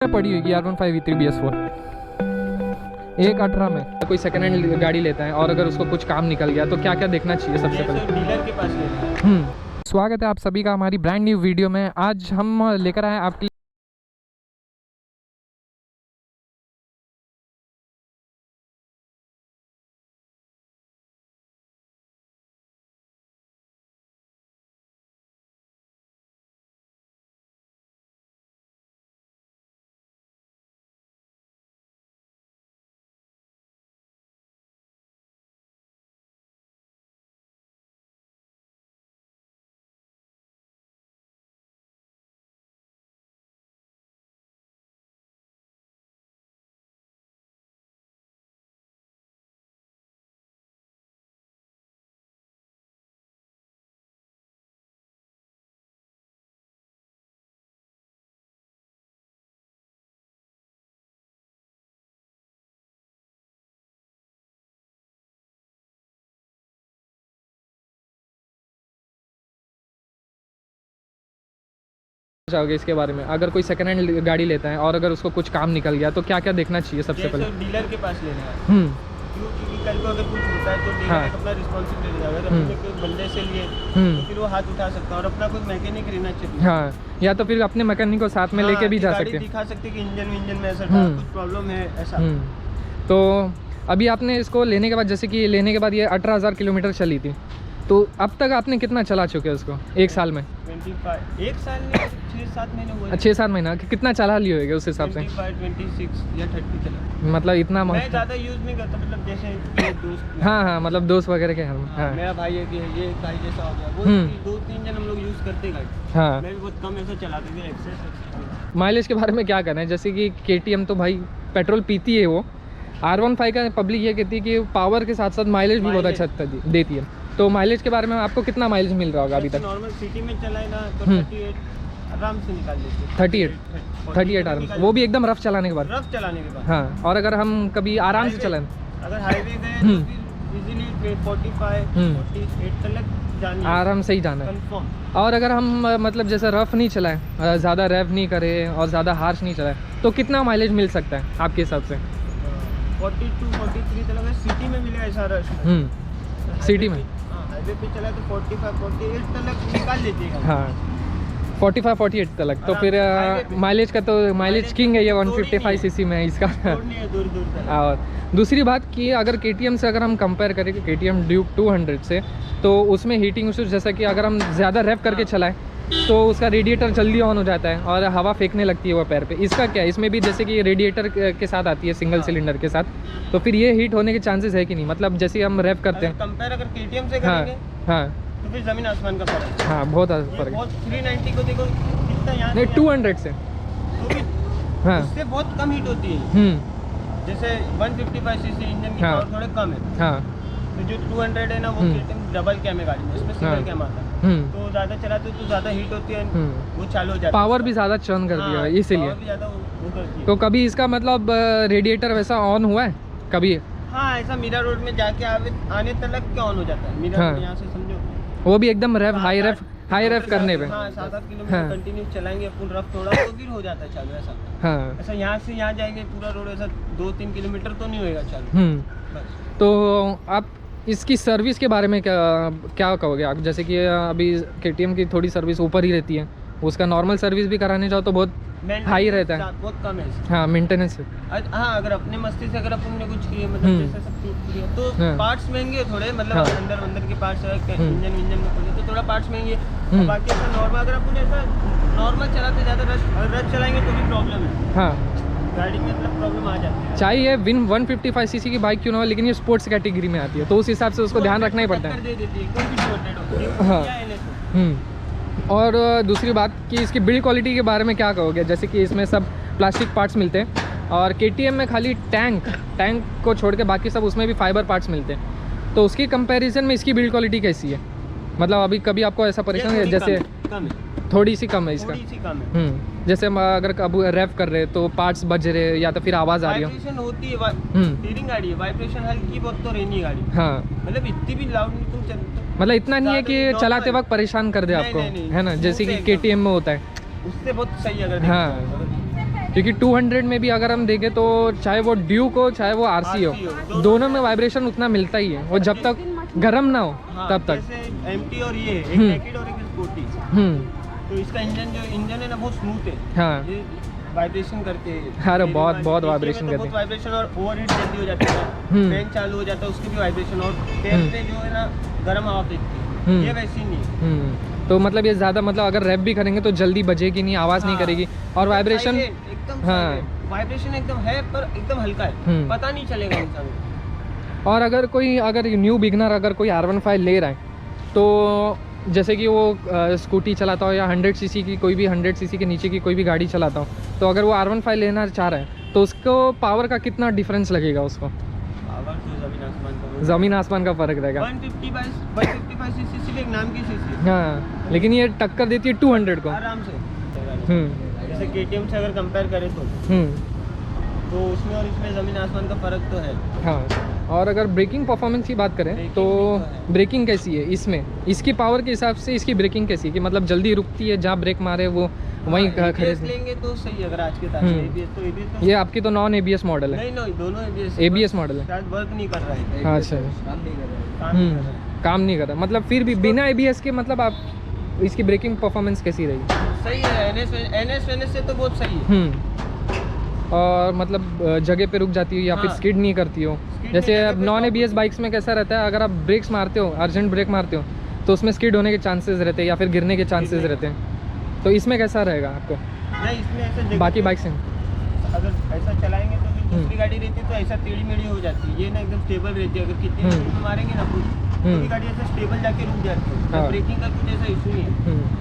पड़ी होगी R15 V3 BS4 एक 18 में कोई सेकंड हैंड गाड़ी लेता है और अगर उसको कुछ काम निकल गया तो क्या क्या देखना चाहिए सबसे पहले? डीलर के पास लेना है। स्वागत है आप सभी का हमारी ब्रांड न्यू वीडियो में। आज हम लेकर आए आपके लिए जाओगे इसके बारे में। अगर कोई सेकंड हैंड गाड़ी लेता है और अगर उसको कुछ काम निकल गया तो क्या क्या देखना चाहिए सबसे पहले? डीलर के पास लेना है। क्योंकि कल को अगर कुछ होता है तो डीलर अपना रिस्पॉन्सिबिलिटी लेगा। अगर अपने कोई बंदे से लिए तो फिर वो हाथ उठा सकता है और अपना कोई मैकेनिक रहना चाहिए। हाँ, या तो फिर अपने मैकेनिक को साथ में लेके भी जा सकते हैं, दिखा सकते कि इंजन में ऐसा कुछ प्रॉब्लम है ऐसा। तो अभी आपने इसको लेने के बाद, जैसे कि लेने के बाद ये 18,000 किलोमीटर चली थी, तो अब तक आपने कितना चला चुके हैं उसको एक साल में? 25 एक साल में 6-7 महीने हुए। 6-7 महीना कितना चला लिए होगा उस हिसाब से? 25, 26 या 30 चला। मतलब इतना मैं ज़्यादा यूज़ नहीं करता, मतलब जैसे दोस्त। हाँ, मतलब दोस्त वगैरह के घर में। हाँ, मेरा भाई है कि ये भाई जैसा हो गया वो 2-3 जन हम लोग यूज़ करते गाड़ी। हाँ, मैं भी बहुत कम ऐसा चलाते थे एक्सेस। माइलेज के बारे में क्या कहना है? जैसे कि KTM तो भाई पेट्रोल पीती है, वो R15 का पब्लिक ये कहती है कि पावर के साथ साथ माइलेज भी बहुत अच्छा देती है। तो माइलेज के बारे में आपको कितना माइलेज मिल रहा होगा अभी तक? नॉर्मल सिटी में चलाए ना तो 38 आराम से निकाल लेते हैं। 38 आराम से, वो भी एकदम रफ चलाने के बाद? रफ चलाने के बाद। हाँ, और अगर हम कभी आराम से चलाएं, अगर हाईवे गए तो फिर इजीली 45 48 तक जानी आराम से ही जाना है। कंफर्म। और अगर हम मतलब जैसे रफ नहीं चलाएं, ज़्यादा रैव नहीं करें और ज़्यादा हार्श नहीं चलाएं, तो कितना माइलेज मिल सकता है आपके हिसाब से? 42-43 तक सिटी में मिलेगा ऐसा रश। सिटी में हाईवे पे चला तो 45-48 तक निकाल लीजिएगा। हाँ, 45-48 तक। तो फिर माइलेज का तो माइलेज किंग है ये 155 सीसी में है इसका। दूर और दूसरी बात कि अगर KTM से अगर हम कंपेयर करें कि KTM ड्यूक 200 से, तो उसमें हीटिंग इशूज़, जैसा कि अगर हम ज़्यादा रैप करके चलाएं तो उसका रेडिएटर जल्दी ऑन हो जाता है और हवा फेंकने लगती है वो पैर पे। इसका क्या है? इसमें भी जैसे कि रेडिएटर के साथ आती है सिंगल सिलेंडर के साथ, तो फिर ये हीट होने के चांसेस है कि नहीं? मतलब जैसे हम रैप करते हैं, कंपेयर अगर KTM से करेंगे हाँ, तो फिर ज़मीन आसमान का फर्क है। हाँ, बहुत फर्क है। 390 को देखो कितना यहाँ नहीं, 200 से तो भी हाँ, उससे बहुत कम हीट होती है। जैसे 155 सीसी इंजन की पावर थोड़े कम है। तो जो 200 है ना वो डबल कैम है गाड़ी में, इसमें सिंगल कैम आता है। तो ज़्यादा चलाते तो ज़्यादा हीट होती है, वो चालू हो जाता है। पावर भी ज़्यादा चर्न करती है इसीलिए। तो कभी इसका मतलब रेडिएटर वैसा ऑन हुआ है कभी? हाँ, ऐसा मीरा रोड में जाके आने तक क्या ऑन हो जाता है मीरा रोड, यहाँ से समझो वो भी एकदम रैप हाई रैप करने पे। हाँ, 7-8 किलोमीटर कंटिन्यू चलाएंगे फुल रफ थोड़ा तो फिर हो जाता है चालू ऐसा। हाँ, ऐसा यहाँ से यहाँ जाएंगे पूरा रोड ऐसा 2-3 किलोमीटर तो नहीं होएगा चालू। तो आप इसकी सर्विस के बारे में क्या कहोगे आप? जैसे कि अभी KTM की थोड़ी सर्विस ऊपर ही रहती है, उसका नॉर्मल सर्विस भी कराने जाओ तो बहुत हाई रहता है। बहुत कम है। हाँ, मेंटेनेंस। हाँ, अगर अपने मस्ती से अगर अपन ने कुछ किए, मतलब जैसे सब टूट किया तो पार्ट्स महंगे थोड़े, मतलब अंदर के पार्ट्स, इंजन में खोले तो थोड़ा पार्ट्स महंगे। बाकी ऐसा नॉर्मल अगर अपन ऐसा नॉर्मल चलाते ज़्यादा रश चलाएंगे तो भी प्रॉब्लम है। हाँ, गाड़ी में मतलब प्रॉब्लम आ जाती है। चाहे ये 155 सीसी की बाइक क्यों ना हो, लेकिन ये स्पोर्ट्स कैटेगरी में आती है तो उस हिसाब से उसको ध्यान रखना ही पड़ता है। हाँ, और दूसरी बात कि इसकी बिल्ड क्वालिटी के बारे में क्या कहोगे? जैसे कि इसमें सब प्लास्टिक पार्ट्स मिलते हैं और KTM में खाली टैंक को छोड़ के बाकी सब उसमें भी फाइबर पार्ट्स मिलते हैं, तो उसकी कंपैरिजन में इसकी बिल्ड क्वालिटी कैसी है? मतलब अभी कभी आपको ऐसा परेशान है? जैसे थोड़ी सी कम है इसका। जैसे हम अगर अब रैप कर रहे तो पार्ट्स बज रहे या तो फिर आवाज़ आ रही है, वाइब्रेशन होती है। स्टीयरिंग गाड़ी है, वाइब्रेशन हल्की बहुत तो रहनी है गाड़ी। हाँ, मतलब इतनी भी लाउड नहीं तुम मतलब इतना नहीं है कि चलाते वक्त परेशान कर दे आपको, है ना? जैसे कि KTM में होता है उससे बहुत सही अगर। हाँ, क्योंकि 200 में भी अगर हम देखें तो चाहे वो ड्यूक हो चाहे वो आरसी हो, दोनों में वाइब्रेशन उतना मिलता ही है, वो जब तक गर्म ना हो तब तक। जैसे एमटी और ये एक नेकेड और एक स्पोर्टी, तो इसका इंजन है ना बहुत स्मूथ है। हाँ, ये वाइब्रेशन करके, अरे बहुत वाइब्रेशन करते हैं, वाइब्रेशन और ओवरहीट जल्दी हो जाता है, फैन चालू हो जाता है उसकी भी वाइब्रेशन, और तेल पे जो है ना गर्म हवा फेंकती है, ये वैसी नहीं। तो मतलब ये ज़्यादा मतलब अगर रैप भी करेंगे तो जल्दी बजेगी नहीं, आवाज़ नहीं करेगी, और वाइब्रेशन एकदम, हाँ वाइब्रेशन एकदम है पर एकदम हल्का है, पता नहीं चलेगा इंसान को। और अगर न्यू बिगनर अगर कोई R15 ले रहा है तो जैसे कि वो स्कूटी चलाता हो या 100 सीसी की कोई भी 100 सीसी के नीचे की कोई भी गाड़ी चलाता हो, तो अगर वो R15 लेना चाह रहा है तो उसको पावर का कितना डिफरेंस लगेगा उसको? पावर तो ज़मीन आसमान का फ़र्क रहेगा। 155 सीसी सिर्फ एक नाम की सीसी, हाँ, लेकिन ये टक्कर देती है 200 को आराम से। जैसे KTM से अगर कंपेयर करें तो उसमें और इसमें ज़मीन आसमान का फ़र्क तो है। हाँ, और अगर ब्रेकिंग परफॉर्मेंस की बात करें तो ब्रेकिंग कैसी है इसमें, इसकी पावर के हिसाब से इसकी ब्रेकिंग कैसी है कि मतलब जल्दी रुकती है, जहाँ ब्रेक मारे वो वहीं खड़े लेंगे तो सही। अगर आज के ABS तो ये आपकी तो नॉन ABS मॉडल है? नहीं, दोनों ABS मॉडल है, शायद वर्क नहीं कर रहा है। अच्छा, काम नहीं कर रहा, मतलब फिर भी बिना ABS के मतलब आप इसकी ब्रेकिंग परफॉर्मेंस कैसी रही? सही है, NS से तो बहुत सही है। और मतलब जगह पे रुक जाती हो या फिर स्किड नहीं करती हो? जैसे नॉन ABS बाइक्स में कैसा रहता है, अगर आप ब्रेक्स मारते हो, अर्जेंट ब्रेक मारते हो तो उसमें स्किड होने के चांसेस रहते हैं या फिर गिरने के चांसेस रहते हैं, तो इसमें कैसा रहेगा आपको? नहीं, इसमें ऐसे बाकी बाइक से अगर ऐसा चलाएंगे तो फिर दूसरी गाड़ी रहती है तो ऐसा टेढ़ी मेढ़ी हो जाती है, ये ना एकदम स्टेबल रहती है। अगर कितनी स्पीड में मारेंगे ना तो गाड़ी ऐसे स्टेबल जाके रुक जाती है, ब्रेकिंग का कुछ ऐसा इशू नहीं है,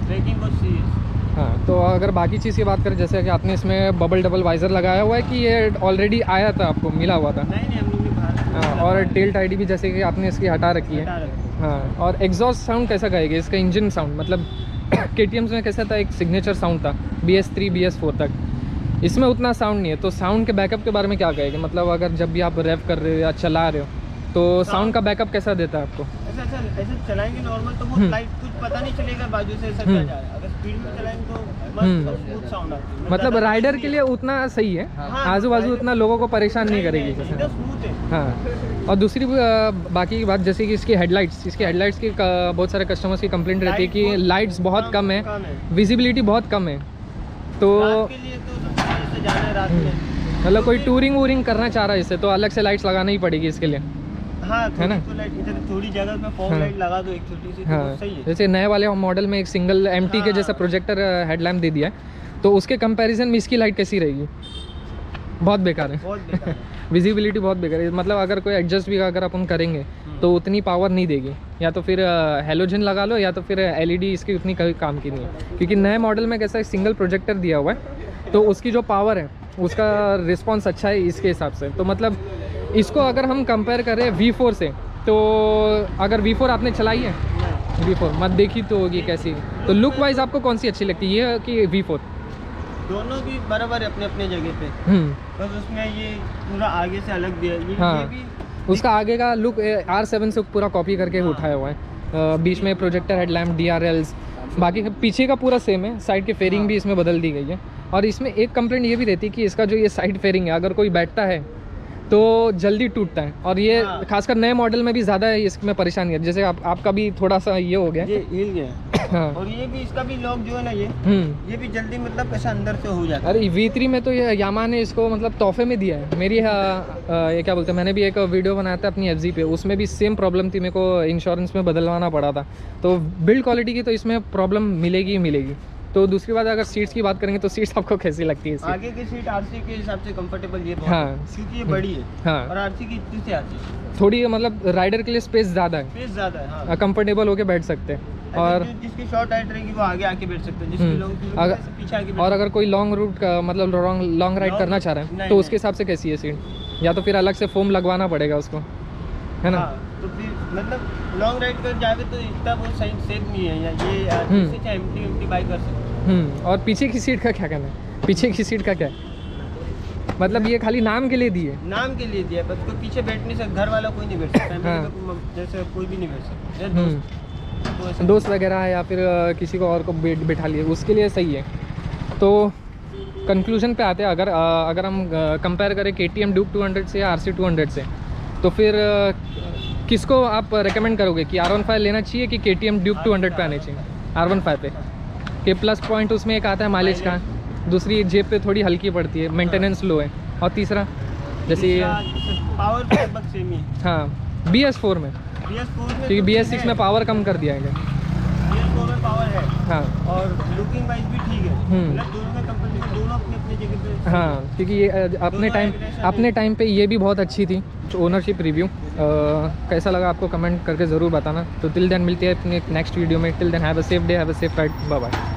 ब्रेकिंग बहुत सीरियस। हाँ, तो अगर बाकी चीज़ की बात करें, जैसे कि आपने इसमें बबल डबल वाइज़र लगाया हुआ है कि ये ऑलरेडी आया था, आपको मिला हुआ था? नहीं, हम लोग ने बाहर। हाँ, और टेल टाइडी भी जैसे कि आपने इसकी हटा रखी है। हाँ, और एग्जॉस्ट साउंड कैसा गाएगा इसका? इंजन साउंड मतलब KTM में कैसा था, एक सिग्नेचर साउंड था BS3 BS4 तक, इसमें उतना साउंड नहीं है, तो साउंड के बैकअप के बारे में क्या कहेंगे? मतलब अगर जब भी आप रैप कर रहे हो या चला रहे हो तो साउंड का बैकअप कैसा देता है आपको? ऐसे चलाएंगे नॉर्मल तो बहुत लाइट, कुछ पता नहीं चलेगा बाजू से ऐसा क्या जा रहा है। अगर स्पीड में चलाएंगे तो मस्त स्मूथ साउंड आता है, मतलब राइडर के लिए उतना सही है, आजू बाजू उतना लोगों को परेशान नहीं करेगी। एकदम स्मूथ है। हाँ, और दूसरी बाकी की बात, जैसे कि इसकी हेडलाइट्स की बहुत सारे कस्टमर्स की कंप्लेंट रहती है कि लाइट्स बहुत कम है, विजिबिलिटी बहुत कम है, तो मतलब कोई टूरिंग वूरिंग करना चाह रहा है इससे तो अलग से लाइट्स लगाना ही पड़ेगी इसके लिए। हाँ, है ना, थोड़ी जगह पे फॉग लाइट लगा दो एक छोटी सी, तो सही है। जैसे नए वाले मॉडल में एक सिंगल MT के जैसा प्रोजेक्टर हेडलैम्प दे दिया है, तो उसके कंपैरिजन में इसकी लाइट कैसी रहेगी? बहुत बेकार है, विजिबिलिटी बहुत बेकार है। मतलब अगर कोई एडजस्ट भी अगर अपन करेंगे तो उतनी पावर नहीं देगी, या तो फिर हेलोजन लगा लो या तो फिर LED इसकी उतनी कभी काम की नहीं है, क्योंकि नए मॉडल में कैसा सिंगल प्रोजेक्टर दिया हुआ है, तो उसकी जो पावर है उसका रिस्पॉन्स अच्छा है इसके हिसाब से। तो मतलब इसको अगर हम कंपेयर करें V4 से, तो अगर V4 आपने चलाई है, V4 मत देखी तो होगी कैसी, तो लुक वाइज आपको कौन सी अच्छी लगती है, ये कि V4? दोनों भी बराबर है अपने अपने जगह पे, बस उसमें ये पूरा आगे से अलग दिया है। हाँ, ये भी उसका आगे का लुक R7 से पूरा कॉपी करके उठाया हुआ है, बीच में प्रोजेक्टर हेडलैम्प DRLs, बाकी पीछे का पूरा सेम है, साइड की फेयरिंग भी इसमें बदल दी गई है। और इसमें एक कंप्लेंट ये भी रहती है कि इसका जो ये साइड फेयरिंग है, अगर कोई बैठता है तो जल्दी टूटता है, और ये खासकर नए मॉडल में भी ज़्यादा है इसमें परेशानी है। जैसे आपका भी थोड़ा सा ये हो गया, ये हिल गया। हाँ, और ये भी इसका भी लॉक जो है ना, ये भी जल्दी मतलब ऐसा अंदर से हो जाता है। अरे V3 में तो ये यामा ने इसको मतलब तोहफे में दिया है। मेरी ये क्या बोलते हैं, मैंने भी एक वीडियो बनाया था अपनी FZ पे, उसमें भी सेम प्रॉब्लम थी, मेरे को इंश्योरेंस में बदलवाना पड़ा था। तो बिल्ड क्वालिटी की तो इसमें प्रॉब्लम मिलेगी ही मिलेगी। तो दूसरी बात, अगर सीट्स की बात करेंगे तो सीट्स आपको कैसी लगती है? आगे की सीट RC के हिसाब से कंफर्टेबल ये बहुत हाँ, क्योंकि ये बड़ी है। हाँ, और RC की इतनी सी आती है, थोड़ी मतलब राइडर के लिए स्पेस ज़्यादा है, स्पेस ज़्यादा है। हाँ, कंफर्टेबल होके बैठ सकते हैं। और जिसकी शॉर्ट हाइट रहेगी वो आगे आके बैठ सकते हैं, जिसकी लॉन्ग पीछे आके। और अगर कोई लॉन्ग रूट का मतलब लॉन्ग राइड करना चाह रहा है तो उसके हिसाब से कैसी है सीट, या तो फिर अलग से फोम लगवाना पड़ेगा उसको, है ना? तो फिर मतलब लॉन्ग राइड कर जावे तो इतना वो सही सेफ नहीं है, या ये इससे चाहे एम्प्टी बाई कर सकते। और पीछे की सीट का क्या कहना है? पीछे की सीट का क्या है? मतलब ये खाली नाम के लिए दी है, नाम के लिए दिया, बस कोई पीछे बैठ नहीं सकता, घर वाला कोई नहीं बैठ सकता। हाँ, जैसे कोई भी नहीं बैठ सकता, दोस्त वगैरह है या फिर किसी को और को बैठा लिए, उसके लिए सही है। तो कंक्लूजन पे आते हैं, अगर हम कंपेयर करें KTM ड्यूक 200 से या RC 200 से, तो फिर किसको आप रेकमेंड करोगे कि R15 लेना चाहिए कि KTM ड्यूक 200 पे आने चाहिए? R15 पे के प्लस पॉइंट उसमें एक आता है माइलेज का, दूसरी जेब पे थोड़ी हल्की पड़ती है, मेंटेनेंस लो है, और तीसरा जैसे पावर लगभग सेम ही। हाँ BS4 में, क्योंकि BS6 में पावर कम कर दिया है। BS4 में पावर है हाँ, और लुकिंग वाइज भी ठीक है, मतलब दोनों में कंपनी में दोनों अपनी अपनी जगह पे। हाँ, क्योंकि ये अपने टाइम पे ये भी बहुत अच्छी थी। ओनरशिप रिव्यू कैसा लगा आपको कमेंट करके ज़रूर बताना। तो टिल देन मिलते हैं अपने नेक्स्ट वीडियो में। Till then have a safe day, have a safe ride, bye bye.